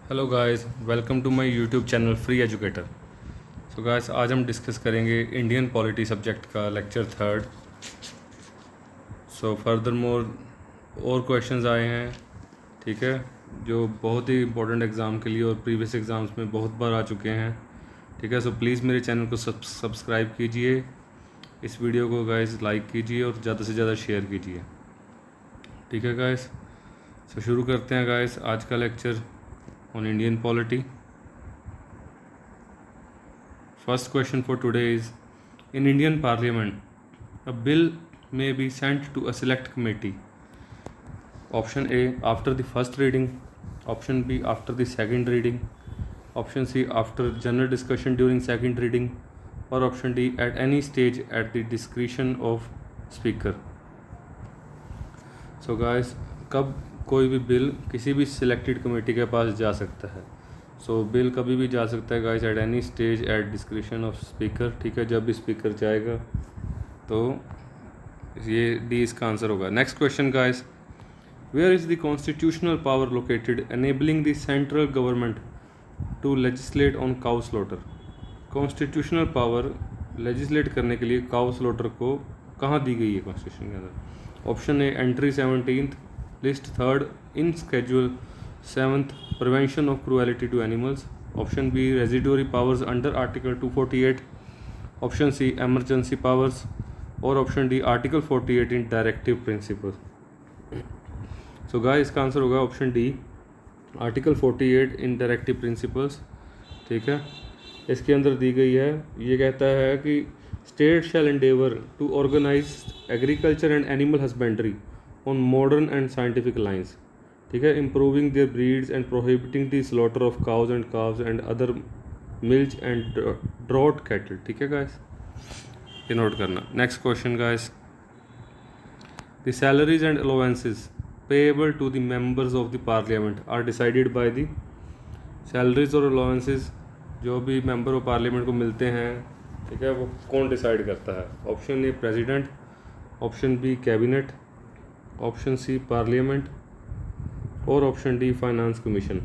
Hello guys, welcome to my YouTube channel free educator. So guys, आज हम discuss करेंगे Indian polity subject का lecture third. So furthermore और questions आए हैं, ठीक है, जो बहुत ही इंपॉर्टेंट एग्ज़ाम के लिए और प्रीवियस एग्ज़ाम्स में बहुत बार आ चुके हैं, ठीक है। सो प्लीज़ मेरे चैनल को सब्सक्राइब कीजिए, इस वीडियो को गाइस लाइक कीजिए और ज़्यादा से ज़्यादा शेयर कीजिए, ठीक है गाइस। सो शुरू करते हैं गाइस आज का lecture on Indian polity. First question for today is: in Indian Parliament, a bill may be sent to a select committee. Option A, after the first reading. Option B, after the second reading. Option C, after general discussion during second reading. Or option D, at any stage at the discretion of speaker. So guys, कब कोई भी bill किसी भी selected committee के पास जा सकता है? सो bill कभी भी जा सकता है guys at any stage at discretion of speaker, ठीक है। जब भी स्पीकर चाहेगा, तो ये डी इसका आंसर होगा। Next question guys: where is the constitutional power located enabling the central government to legislate on cow slaughter? Constitutional power legislate करने के लिए काउ स्लॉटर को कहाँ दी गई है कॉन्स्टिट्यूशन के अंदर? Option A, entry 17th, list 3rd in schedule 7th, prevention of cruelty to animals. Option B, residuary powers under article 248. Option C, emergency powers. और option D, article 48 in directive principles. So guys, इसका answer होगा option D, article 48 इन directive principles, ठीक है। इसके अंदर दी गई है, ये कहता है कि state shall endeavour to organise agriculture and animal husbandry on modern and scientific lines, ठीक है, improving their breeds and prohibiting the slaughter of cows and calves and other milch and draught cattle, ठीक है guys, ये note करना। Next question guys: the salaries and allowances payable to the members of the parliament are decided by the salaries और allowances जो भी member of parliament को मिलते हैं, ठीक है, वो कौन डिसाइड करता है? Option A, president. Option B, cabinet. Option C, parliament. और ऑप्शन डी, फाइनेंस कमीशन।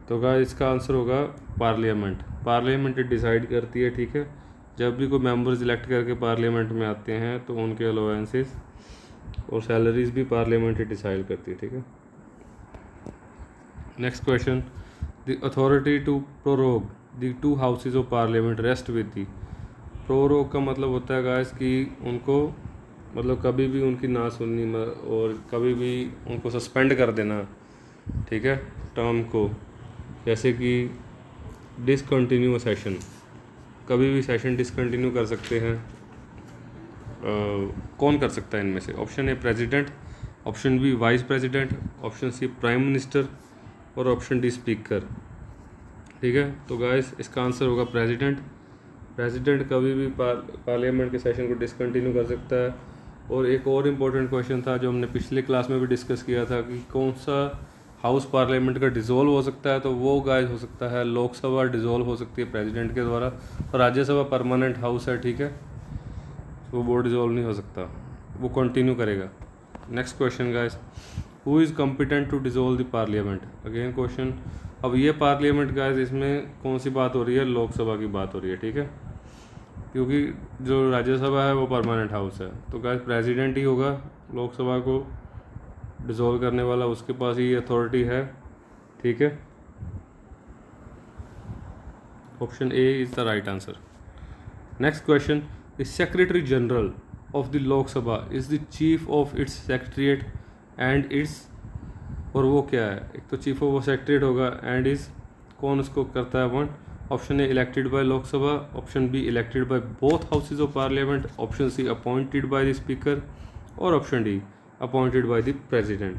तो गाइस, इसका आंसर होगा पार्लियामेंट। पार्लियामेंट डिसाइड करती है, ठीक है। जब भी कोई मेंबर्स इलेक्ट करके पार्लियामेंट में आते हैं, तो उनके अलाउंसेस और सैलरीज भी पार्लियामेंट डिसाइड करती है, ठीक है। Next question: the authority to prorogue the two houses of parliament rest with the. Prorogue का मतलब होता है गाइस कि उनको, मतलब कभी भी उनकी ना सुननी और कभी भी उनको सस्पेंड कर देना, ठीक है, टर्म को। जैसे कि डिसकंटिन्यू सेशन, कभी भी सेशन डिसकंटिन्यू कर सकते हैं। कौन कर सकता है इनमें से? Option A, president. Option B, vice president. Option C, prime minister. और ऑप्शन डी, स्पीकर, ठीक है। तो गाइस, इसका आंसर होगा प्रेसिडेंट। प्रेसिडेंट कभी भी पार्लियामेंट के सेशन को डिसकंटिन्यू कर सकता है। और एक और इम्पोर्टेंट क्वेश्चन था जो हमने पिछले क्लास में भी डिस्कस किया था कि कौन सा हाउस पार्लियामेंट का डिसॉल्व हो सकता है, तो वो गाइस हो सकता है लोकसभा डिसॉल्व हो सकती है प्रेसिडेंट के द्वारा, और राज्यसभा परमानेंट हाउस है, ठीक है, तो वो डिसॉल्व नहीं हो सकता, वो कंटिन्यू करेगा। Next question guys: who is competent to dissolve the parliament? Again question. अब ये पार्लियामेंट गाइस, इसमें कौन सी बात हो रही है? लोकसभा की बात हो रही है, ठीक है, क्योंकि जो राज्यसभा है वो परमानेंट हाउस है। तो गाइस, प्रेसिडेंट ही होगा लोकसभा को डिसॉल्व करने वाला, उसके पास ही अथॉरिटी है, ठीक है। Option A is the right answer. Next question: the secretary general of the Lok Sabha is the chief of its secretariat and it's, और वो क्या है? एक तो चीफ ऑफ वो सेक्रेटरीट होगा, एंड इज़ कौन उसको करता है appoint? Option A, elected by Lok Sabha. Option B, elected by both houses of parliament. Option C, appointed by the speaker. और option D, appointed by the president.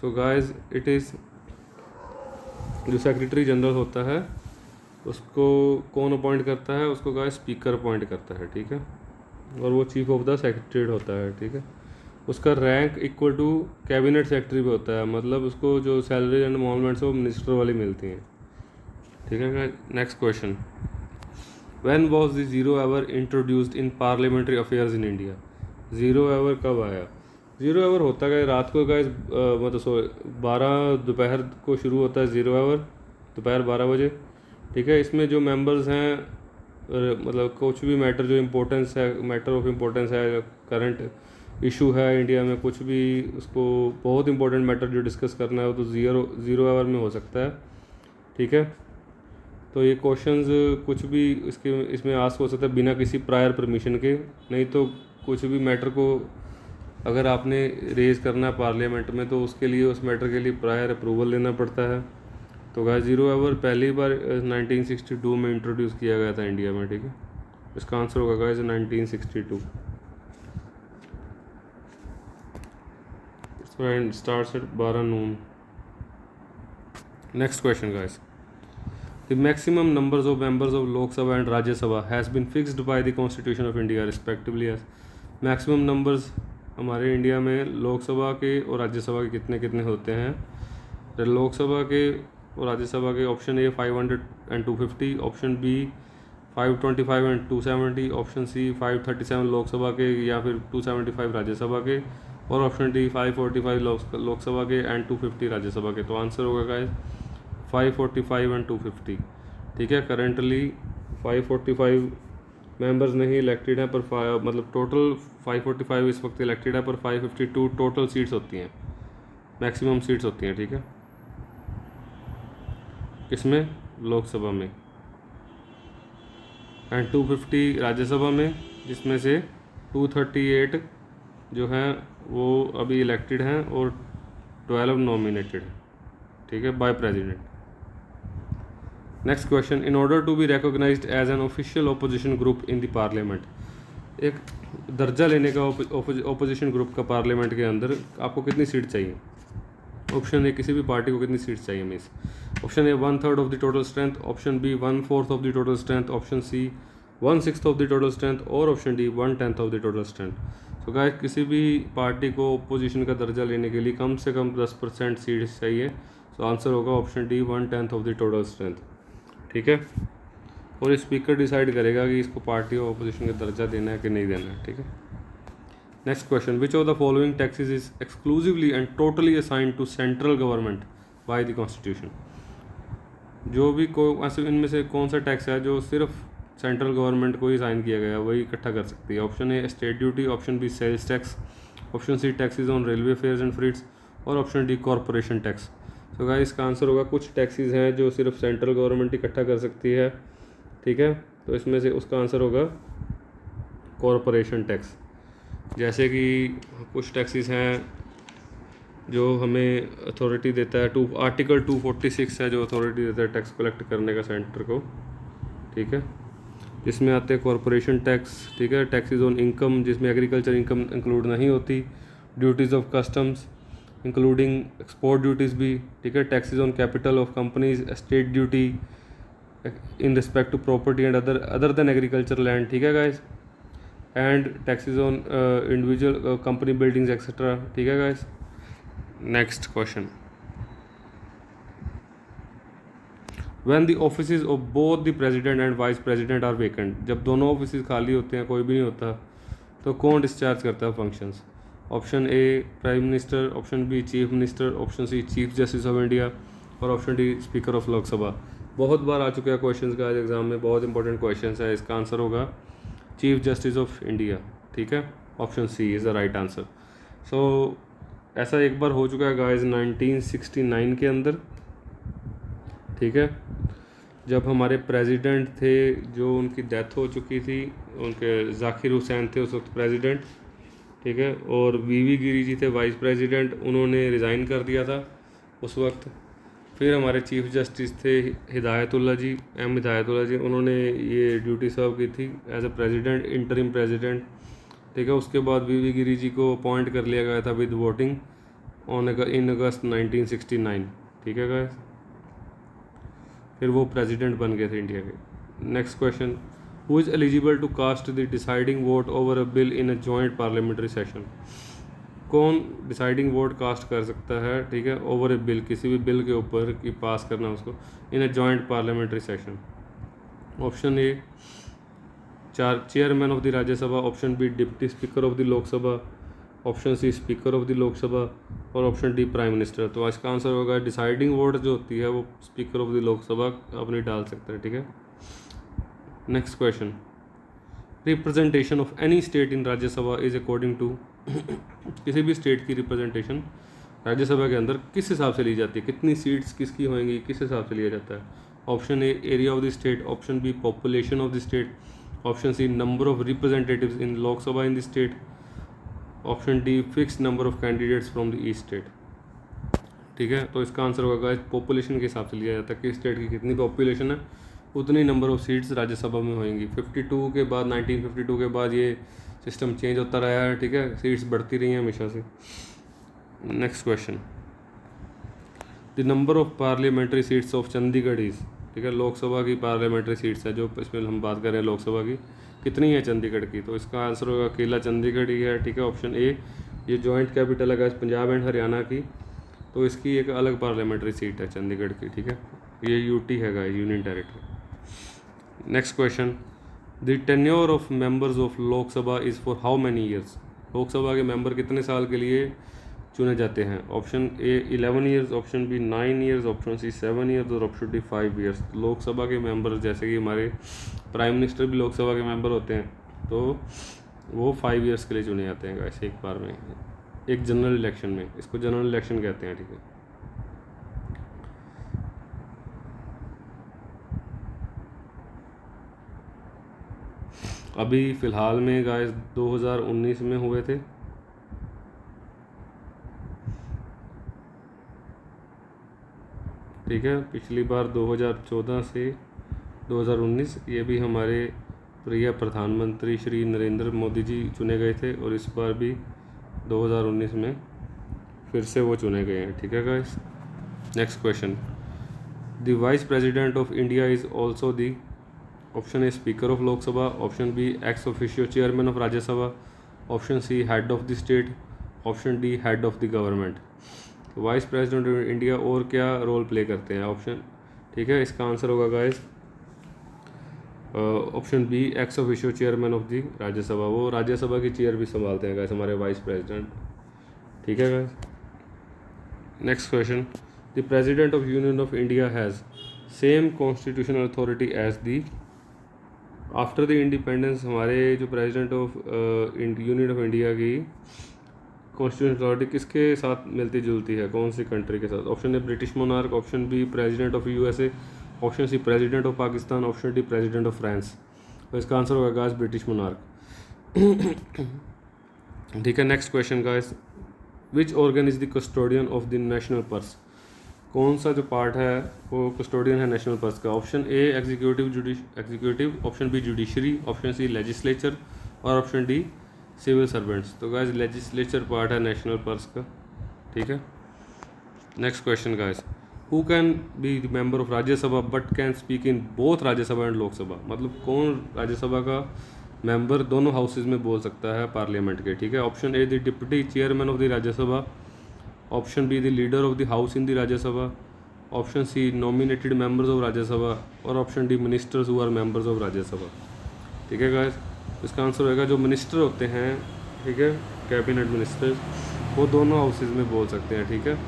So guys, it is जो secretary general होता है उसको कौन appoint करता है? उसको guys speaker appoint करता है, ठीक है, और वो चीफ ऑफ द सेक्रेटरीट होता है, ठीक है। उसका rank equal to cabinet secretary भी होता है, मतलब उसको जो सैलरी एंड एमोलमेंट्स वो मिनिस्टर वाली मिलती हैं, ठीक है। Next question: when was the zero hour introduced in parliamentary affairs in India? Zero hour कब आया? ज़ीरो आवर होता है रात को गाइस, मतलब 12 दोपहर को शुरू होता है ज़ीरो आवर, दोपहर 12 बजे। ठीक है, इसमें जो मेंबर्स हैं मतलब कुछ भी मैटर जो इम्पोर्टेंस है, मैटर ऑफ इम्पोर्टेंस है, करंट इशू है इंडिया में, कुछ भी उसको बहुत इंपॉर्टेंट मैटर जो डिस्कस करना है वो तो ज़ीरो आवर में हो सकता है। ठीक है, तो ये क्वेश्चंस कुछ भी इसमें आस्क हो सकता है बिना किसी प्रायर परमिशन के। नहीं तो कुछ भी मैटर को अगर आपने रेज करना है पार्लियामेंट में तो उसके लिए उस मैटर के लिए प्रायर अप्रूवल लेना पड़ता है। तो गाइस ज़ीरो आवर पहली बार 1962 में इंट्रोड्यूस किया गया था इंडिया में। ठीक है, इसका आंसर होगा guys 1962। Starts at 12 Noon. Next question guys, the maximum numbers of members of Lok Sabha and Rajya Sabha has been fixed by the Constitution of India respectively as maximum numbers हमारे India में लोकसभा के और राज्यसभा के कितने कितने होते हैं। तो लोकसभा के और राज्यसभा के option A 500 and 250, option B 525 and 270, option C 537 Lok Sabha के या फिर 275 राज्यसभा के, और ऑप्शन डी 545 लोकसभा के एंड 250 राज्यसभा के। तो आंसर होगा गाइस 545 एंड 250। ठीक है, करेंटली 545 मेंबर्स नहीं इलेक्टेड हैं, पर मतलब टोटल 545 इस वक्त इलेक्टेड है, पर 552 टोटल सीट्स होती हैं, मैक्सिमम सीट्स होती हैं। ठीक है, किसमें, लोकसभा में, एंड 250 राज्यसभा में, जिसमें से 238 जो हैं वो अभी इलेक्टेड हैं और 12 नॉमिनेटेड हैं। ठीक है, by president. Next question, in order to be recognised as an official opposition group in the parliament, एक दर्जा लेने का ओपोजिशन ग्रुप का पार्लियामेंट के अंदर आपको कितनी सीट चाहिए। ऑप्शन ए किसी भी पार्टी को कितनी सीट चाहिए means, option A 1/3 of the total strength, option B 1/4 of the total strength, option C 1/6 of the total strength, और option D 1/10 of the total strength. तो गाइस किसी भी पार्टी को ओपोजिशन का दर्जा लेने के लिए कम से कम 10% सीट चाहिए। तो आंसर होगा option D 1/10 of the total strength. ठीक है, और स्पीकर डिसाइड करेगा कि इसको पार्टी और ओपोजिशन का दर्जा देना है कि नहीं देना है। ठीक है, next question, which of the following taxes is exclusively and totally assigned to central government by the constitution, जो भी इनमें से कौन सा टैक्स है जो सिर्फ सेंट्रल गवर्नमेंट को ही साइन किया गया है वही इकट्ठा कर सकती है। Option A state duty, option B sales tax, option C taxes on railway fares and freights, और ऑप्शन डी कॉरपोरेशन टैक्स। तो गाइस इसका आंसर होगा कुछ टैक्सेस हैं जो सिर्फ सेंट्रल गवर्नमेंट इकट्ठा कर सकती है। ठीक है, तो इसमें से उसका आंसर होगा कॉरपोरेशन टैक्स। जैसे कि कुछ टैक्सेस हैं जो हमें अथॉरिटी देता है, आर्टिकल 246 है जो अथॉरिटी देता है टैक्स कलेक्ट करने का सेंटर को। ठीक है, जिसमें आते हैं कॉरपोरेशन टैक्स। ठीक है, टैक्सेस ऑन इनकम जिसमें एग्रीकल्चर इनकम इंक्लूड नहीं होती, duties of customs including export duties भी। ठीक है, taxes on capital of companies, state duty in respect to property and other than agriculture land. ठीक है guys, and taxes on individual company buildings etcetera. ठीक है guys, next question, when the offices of both the president and vice president are vacant, जब दोनों offices खाली होते हैं, कोई भी नहीं होता, तो कौन डिस्चार्ज करता है functions. Option A prime minister, option B chief minister, option C chief justice of India, और option D speaker of Lok Sabha. बहुत बार आ चुका है क्वेश्चन का आज एग्जाम में, बहुत इंपॉर्टेंट क्वेश्चन है। इसका आंसर होगा चीफ जस्टिस ऑफ इंडिया। ठीक है, option C is the right answer. So ऐसा एक बार हो चुका है गाइस 1969 के अंदर। ठीक है, जब हमारे प्रेसिडेंट थे जो उनकी डेथ हो चुकी थी, उनके जाकिर हुसैन थे उस वक्त प्रेसिडेंट। ठीक है, और वीवी गिरी जी थे वाइस प्रेसिडेंट, उन्होंने रिज़ाइन कर दिया था उस वक्त। फिर हमारे चीफ जस्टिस थे हिदायतुल्ला जी, एम हिदायतुल्ला जी, उन्होंने ये ड्यूटी सर्व की थी as a president, interim president. ठीक है, उसके बाद वीवी गिरी जी को अपॉइंट कर लिया गया था विद वोटिंग इन अगस्त 1969। ठीक है गाइस, फिर वो प्रेसिडेंट बन गए थे इंडिया के। Next question, who is eligible to cast the deciding vote over a bill in a joint parliamentary session, कौन डिसाइडिंग वोट कास्ट कर सकता है। ठीक है, ओवर ए बिल, किसी भी बिल के ऊपर कि पास करना उसको in a joint parliamentary session. Option A chairman of the Rajya Sabha, option B deputy speaker of the Lok Sabha, option C speaker of the Lok Sabha और ऑप्शन डी प्राइम मिनिस्टर। तो इसका आंसर होगा डिसाइडिंग वोट जो होती है वो स्पीकर ऑफ द लोकसभा अपनी डाल सकता है, ठीक है। Next question, representation of any state in Rajya Sabha is according to किसी भी स्टेट की रिप्रेजेंटेशन राज्यसभा के अंदर किस हिसाब से ली जाती है, कितनी सीट्स किसकी होंगी, किस हिसाब से लिया जाता है। Option A area of the state, option B population of the state, option C number of representatives in Lok Sabha in the state, option D fixed number of candidates from the each state. ठीक है, तो इसका answer होगा population के हिसाब से लिया जाता है कि स्टेट की कितनी पॉपुलेशन है उतनी नंबर ऑफ सीट्स राज्यसभा में होंगी। 52 के बाद 1952 के बाद ये सिस्टम चेंज होता रहा है, ठीक है, सीट्स बढ़ती रही हैं हमेशा से। Next question, the number of parliamentary seats of Chandigarh is, ठीक है, लोकसभा की पार्लियामेंट्री सीट्स है जो इसमें हम बात कर रहे हैं लोकसभा की, कितनी है चंडीगढ़ की। तो इसका आंसर होगा अकेला चंडीगढ़ ही है, ठीक है। ऑप्शन ए, ये जॉइंट कैपिटल है पंजाब एंड हरियाणा की, तो इसकी एक अलग पार्लियामेंट्री सीट है चंडीगढ़ की, ठीक है, ये यूटी है guys, union territory. Next question, the tenure of members of Lok Sabha is for how many years, Lok Sabha के मेंबर कितने साल के लिए चुने जाते हैं। Option A 11 years, option B 9 years, option C 7 years और ऑप्शन डी 5 ईयर्स। लोकसभा के मेंबर जैसे कि हमारे प्राइम मिनिस्टर भी लोकसभा के मेंबर होते हैं, तो वो 5 ईयर्स के लिए चुने जाते हैं ऐसे एक बार में, एक जनरल इलेक्शन में, इसको जनरल इलेक्शन कहते हैं, ठीक है। अभी फ़िलहाल में गाइस 2019 में हुए थे, ठीक है, पिछली बार 2014 से 2019, ये भी हमारे प्रिय प्रधानमंत्री श्री नरेंद्र मोदी जी चुने गए थे और इस बार भी 2019 में फिर से वो चुने गए हैं, ठीक है guys. Next question, the vice president of India is also the, option A speaker of Lok Sabha, option B ex officio chairman of Rajya Sabha, option C head of the state, option D head of the government. Vice president of India और क्या role play करते हैं option, ठीक है, इसका answer होगा guys option B ex officio chairman of the Rajya Sabha, वो राज्यसभा की चेयर भी संभालते हैं गाइस हमारे वाइस प्रेसिडेंट, ठीक है guys. Next question, the president of union of India has same constitutional authority as the, after the independence हमारे जो president of union of India की कॉन्स्टिट्यूशनल अथॉरिटी किसके साथ मिलती जुलती है, कौन सी कंट्री के साथ। Option A British monarch, option B president of USA, option C president of Pakistan, option D president of France. तो इसका आंसर होगा गाइस ब्रिटिश मोनार्क, ठीक है। Next question guys, which organ is the custodian of the national purse, कौन सा जो part है वो कस्टोडियन है नेशनल पर्स का। Option A executive, option B judiciary, option C legislature और ऑप्शन डी सिविल सर्वेंट्स। तो गाइस लेजिस्लेचर पार्ट है नेशनल पर्स का, ठीक है। Next question guys, who can be the member of Rajya Sabha but can speak in both Rajya Sabha and Lok Sabha, मतलब कौन राज्यसभा का member दोनों हाउसेज में बोल सकता है पार्लियामेंट के, ठीक है। Option A the deputy chairman of the Rajya Sabha, option B the leader of the house in the Rajya Sabha, option C nominated members of Rajya Sabha और option D ministers who are members of Rajya Sabha, ठीक है गाइस। इसका आंसर होगा जो minister होते हैं, ठीक है, कैबिनेट मिनिस्टर्स, वो दोनों हाउसेज में बोल सकते हैं, ठीक है।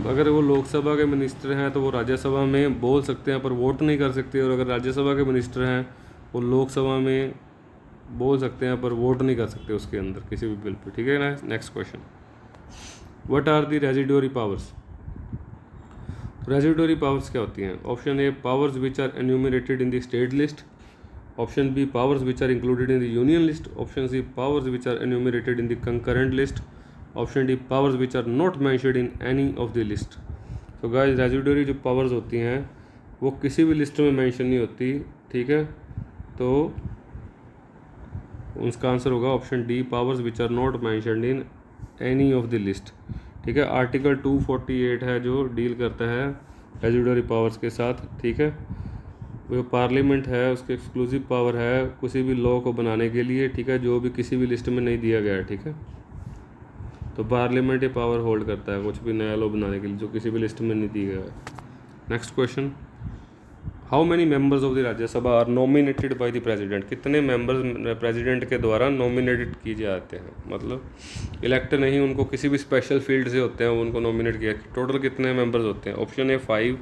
अगर वो लोकसभा के मिनिस्टर हैं तो वो राज्यसभा में बोल सकते हैं पर वोट नहीं कर सकते, और अगर राज्यसभा के मिनिस्टर हैं वो लोकसभा में बोल सकते हैं पर वोट नहीं कर सकते उसके अंदर किसी भी बिल पर, ठीक है ना। Next question, what are the residuary powers, residuary powers क्या होती हैं। Option A powers which are enumerated in the state list, option B powers which are included in the union list, option C powers which are enumerated in the concurrent list, option D powers which are not mentioned in any of the list. तो guys residuary जो powers होती हैं वो किसी भी list में mention नहीं होती, ठीक है, तो उसका आंसर होगा option D powers which are not mentioned in any of the list, ठीक है। आर्टिकल 248 है जो डील करता है रेजिडोरी पावर्स के साथ, ठीक है। वो पार्लियामेंट है उसके एक्सक्लूसिव पावर है किसी भी लॉ को बनाने के लिए, ठीक है, जो भी किसी भी लिस्ट में नहीं दिया गया है, ठीक है। तो पार्लियामेंट ये पावर होल्ड करता है कुछ भी नया लॉ बनाने के लिए जो किसी भी लिस्ट में नहीं दिया गया है। Next question, how many members of the Rajya Sabha are nominated by the president, कितने मेंबर्स प्रेसिडेंट के द्वारा नॉमिनेटेड किए जाते हैं, मतलब इलेक्ट नहीं, उनको किसी भी स्पेशल फील्ड से होते हैं, उनको नॉमिनेट किया। टोटल कितने मेंबर्स होते हैं? Option A 5,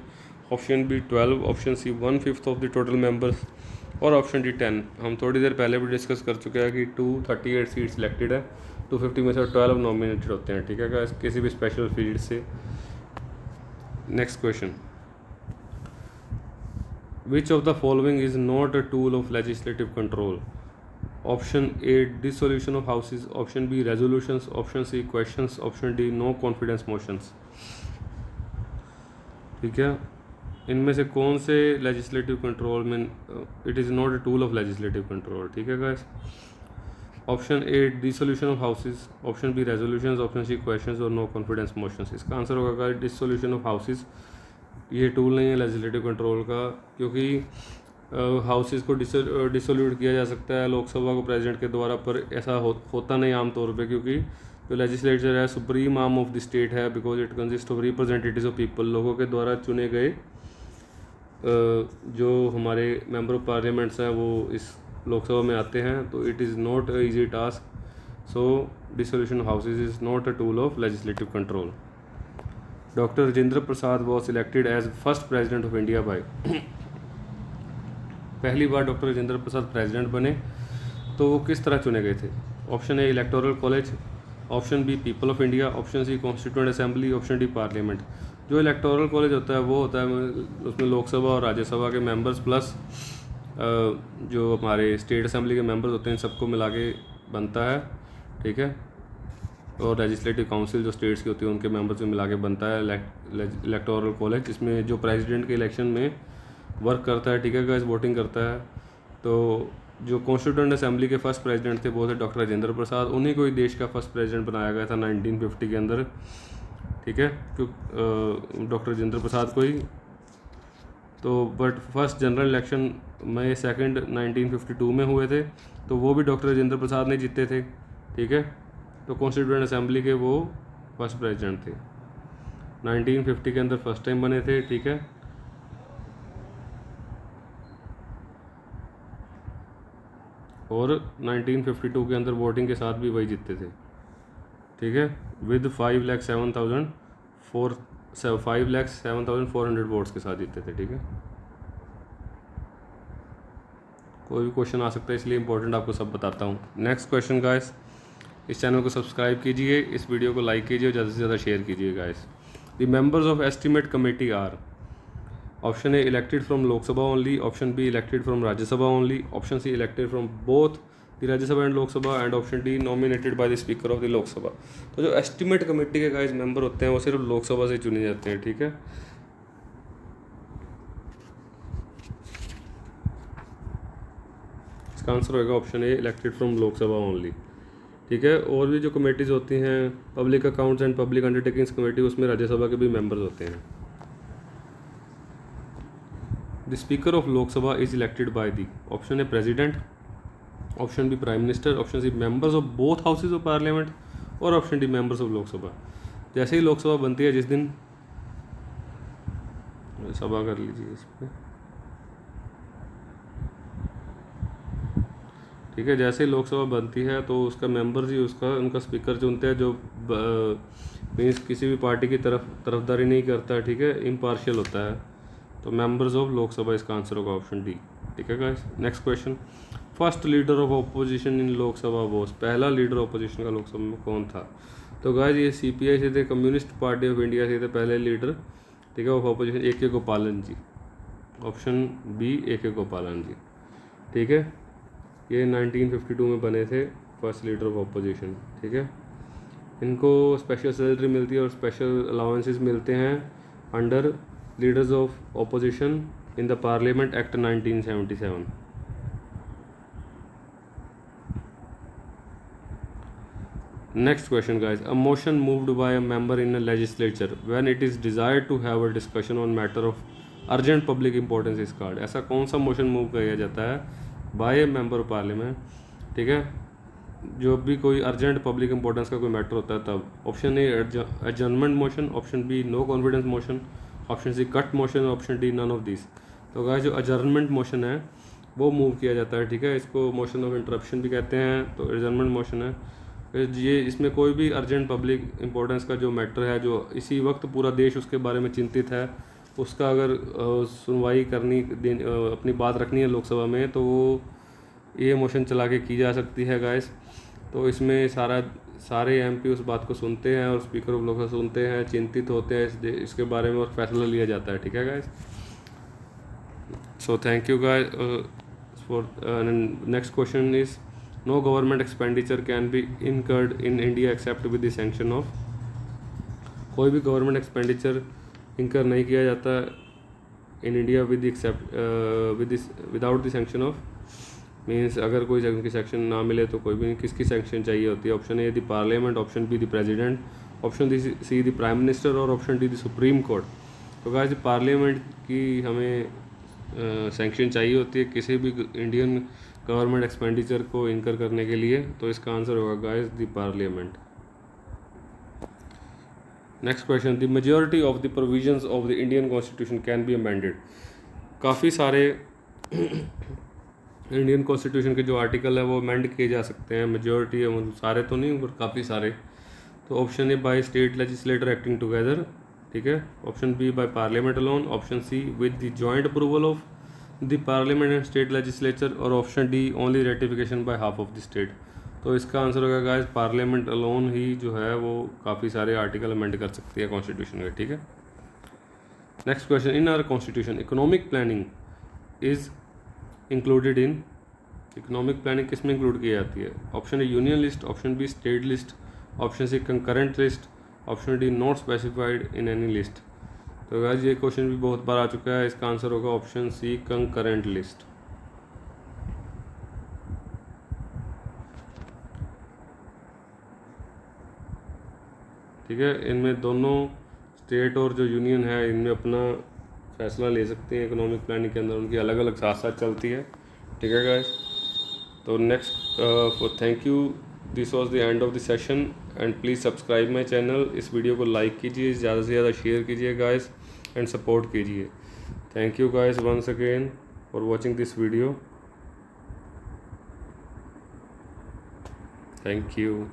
option B 12, option C 1/5 of the total members और ऑप्शन डी 10। हम थोड़ी देर पहले भी डिस्कस कर चुके हैं कि 238 सीट सिलेक्टेड है, 250 में से 12 नॉमिनेटेड होते हैं, ठीक है गाइस, किसी भी स्पेशल फील्ड से। Next question, Which of the following is not a tool of legislative control? Option A, dissolution of houses, option B, resolutions, option C, questions, option D, no confidence motions। ठीक है, इनमें से कौन से legislative control में it is not a tool of legislative control? ठीक है guys, option A dissolution of houses, option B resolutions, option C questions और नो कॉन्फिडेंस मोशंस। इसका आंसर होगा गाइस डिसोल्यूशन ऑफ हाउसेज। ये टूल नहीं है legislative control का, क्योंकि हाउसेज को डिसोल्यूट किया जा सकता है लोकसभा को प्रेसिडेंट के द्वारा, पर ऐसा होता नहीं आमतौर पे, क्योंकि जो लेजिस्लेचर है supreme arm of the state है, because it consist of representatives of people, लोगों के द्वारा चुने गए जो हमारे मेंबर ऑफ पार्लियामेंट्स हैं वो इस लोकसभा में आते हैं, तो it is not a easy task. So dissolution of houses is not a tool of legislative control. Doctor Rajendra Prasad was selected as first president of India by, पहली बार डॉक्टर राजेंद्र प्रसाद प्रेसिडेंट बने तो वो किस तरह चुने गए थे? Option A electoral college, option B people of India, option C constituent assembly, option D parliament. जो इलेक्टोरल कॉलेज होता है वो होता है उसमें लोकसभा और राज्यसभा के मेंबर्स प्लस जो हमारे स्टेट असेंबली के मेंबर्स होते हैं सबको मिला के बनता है, ठीक है। और लेजिस्लेटिव काउंसिल जो स्टेट्स की होती है उनके मेंबर्स में मिला के बनता है इलेक्टोरल कॉलेज, जिसमें जो प्रेसिडेंट के इलेक्शन में वर्क करता है, ठीक है गाइस, वोटिंग करता है। तो जो कॉन्स्टिट्यूएंट असेंबली के फर्स्ट प्रेसिडेंट थे वो थे डॉक्टर राजेंद्र प्रसाद, उन्हीं को ही देश का फर्स्ट प्रेसिडेंट बनाया गया था 1950 के अंदर, ठीक है, डॉक्टर राजेंद्र प्रसाद को ही। तो बट फर्स्ट जनरल इलेक्शन मई 2 1952 में हुए थे, तो वो भी डॉक्टर राजेंद्र प्रसाद ने जीते थे, ठीक है। तो कॉन्स्टिट्यूएंट असेंबली के वो फर्स्ट प्रेसिडेंट थे, 1950 के अंदर फर्स्ट टाइम बने थे, ठीक है। और 1952 के अंदर वोटिंग के साथ भी वही जीतते थे, ठीक है, विद 5,07,400 वोट्स के साथ जीतते थे, ठीक है। कोई भी क्वेश्चन आ सकता है, इसलिए इंपॉर्टेंट आपको सब बताता हूँ। नेक्स्ट क्वेश्चन गाइस, इस चैनल को सब्सक्राइब कीजिए, इस वीडियो को लाइक कीजिए और ज़्यादा से ज़्यादा शेयर कीजिए guys. The members of estimate committee are, option A elected from Lok Sabha only, option B elected from Rajya Sabha only, option C elected from both the Rajya Sabha and Lok Sabha, and option D nominated by the speaker of the Lok Sabha. तो जो estimate committee के guys member होते हैं वो सिर्फ लोकसभा से चुने जाते हैं, ठीक है। इसका आंसर होगा option A elected from Lok Sabha only, ठीक है। और भी जो कमेटीज़ होती हैं public accounts and public undertakings committee, उसमें राज्यसभा के भी मेंबर्स होते हैं। The speaker of Lok Sabha is elected by the, option A president, option B prime minister, option C members of both houses of parliament और option D members of Lok Sabha. जैसे ही लोकसभा बनती है, जिस दिन सभा कर लीजिए इस पर, ठीक है, जैसे ही लोकसभा बनती है तो उसका मेंबर्स ही उनका स्पीकर चुनते हैं, जो मीन्स किसी भी पार्टी की तरफदारी नहीं करता है, ठीक है, इम्पार्शियल होता है। तो मेंबर्स ऑफ लोकसभा इसका आंसर होगा ऑप्शन डी, ठीक है guys. Next question, first leader of opposition in Lok Sabha was, पहला लीडर ऑपोजिशन का लोकसभा में कौन था? तो गाइस ये CPI से थे, कम्युनिस्ट पार्टी ऑफ इंडिया से थे पहले लीडर, ठीक है, ऑफ ऑपोजिशन AK गोपालन जी, ऑप्शन बी AK गोपालन जी, ठीक है। ये 1952 में बने थे फर्स्ट लीडर ऑफ ऑपोजिशन, ठीक है। इनको स्पेशल सैलरी मिलती है और स्पेशल अलाउंसेस मिलते हैं under leaders of opposition in the parliament act 1977। Next question guys, a motion moved by a member in a legislature when it is desired to have a discussion on matter of urgent public importance is called. ऐसा कौन सा motion move किया जाता है by a member of parliament, ठीक है, जो भी कोई अर्जेंट पब्लिक इंपॉर्टेंस का कोई मैटर होता है तब? Option A adjournment motion, option B no confidence motion, option C cut motion, option D none of this. तो गाइस जो अजर्नमेंट मोशन है वो मूव किया जाता है, ठीक है। इसको मोशन ऑफ इंटरप्शन भी कहते हैं। तो अजर्नमेंट मोशन है ये, इसमें कोई भी अर्जेंट पब्लिक इंपॉर्टेंस का जो मैटर है, जो इसी वक्त पूरा देश उसके बारे में चिंतित है, उसका अगर सुनवाई अपनी बात रखनी है लोकसभा में, तो वो ये मोशन चला के की जा सकती है गाइस। तो इसमें सारे एमपी उस बात को सुनते हैं और स्पीकर ऑफ लोकसभा सुनते हैं, चिंतित होते हैं इसके बारे में, और फैसला लिया जाता है, ठीक है guys. So thank you guys for next question is no government expenditure can be incurred in India except with the sanction of. कोई भी गवर्नमेंट एक्सपेंडिचर इनकर नहीं किया जाता in India without the sanction of, means अगर कोई की section ना मिले तो कोई भी नहीं। किसकी सेक्शन चाहिए होती है? Option A the parliament, option B the president, option C the prime minister और option D the supreme court. तो गाइस पार्लियामेंट की हमें सेंक्शन चाहिए होती है किसी भी इंडियन गवर्नमेंट एक्सपेंडिचर को इनकर करने के लिए। तो इसका आंसर होगा guys the parliament. Next question, the majority of the provisions of the Indian constitution can be amended. काफ़ी सारे इंडियन कॉन्स्टिट्यूशन के जो आर्टिकल है वो अमेंड किए जा सकते हैं, मेजॉरिटी है, मतलब सारे तो नहीं पर काफ़ी सारे। तो option A by state legislator acting together, ठीक है। Option B by parliament alone, option C with the joint approval of the parliament and state legislature, और option D only ratification by half of the state. तो इसका answer होगा guys parliament alone he जो है वो काफ़ी सारे article amend कर सकती है कॉन्स्टिट्यूशन के, ठीक है। Next question, in our constitution economic planning is included in. Economic planning किस में इंक्लूड की जाती है? Option A union list, option B state list, option C concurrent list, option D not specified in any list. तो guys ये question भी बहुत बार आ चुका है, इसका आंसर होगा ऑप्शन सी कंकरेंट लिस्ट। ठीक है, इनमें दोनों स्टेट और जो यूनियन है इनमें अपना फैसला ले सकते हैं इकोनॉमिक प्लानिंग के अंदर, उनकी अलग अलग साथ साथ चलती है, ठीक है गाइस। तो next for thank you, this was the end of the session and please subscribe my channel. इस वीडियो को लाइक कीजिए, ज़्यादा से ज़्यादा शेयर कीजिए गाइस एंड सपोर्ट कीजिए। Thank you guys once again for watching this video. Thank you.